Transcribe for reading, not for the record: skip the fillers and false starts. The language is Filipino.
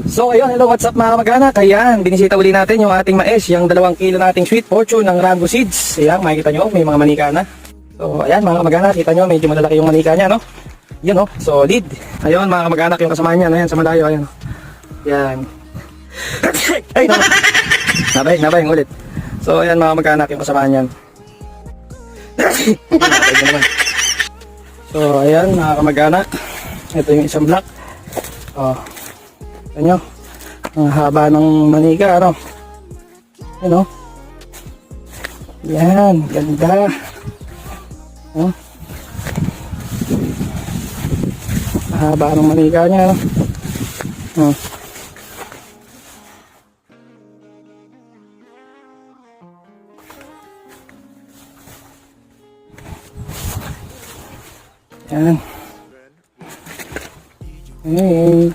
So ayun, hello, what's up mga kamag-anak? Ayan, binisita uli natin yung ating mais, yung 2 kilo nating sweet fortune ng Rambo Seeds. Ayan, makikita nyo, may mga manika na. So ayan mga kamag-anak, kita nyo, medyo malalaki yung manika niya, no? Yun, oh, solid. Ayun mga kamag-anak, yung kasama niya, ayan, sa malayo, ayan. Ayan. Ay, nabay, ulit. So ayan mga kamag-anak, yung kasama niyan. So ayan mga kamag-anak, ito yung isang block. Oh. Nyo, ang haba ng manika, ano? Ano? Yan, ganda. Oh. Haba ng manika niya, ano? Oh. Yan. Hey.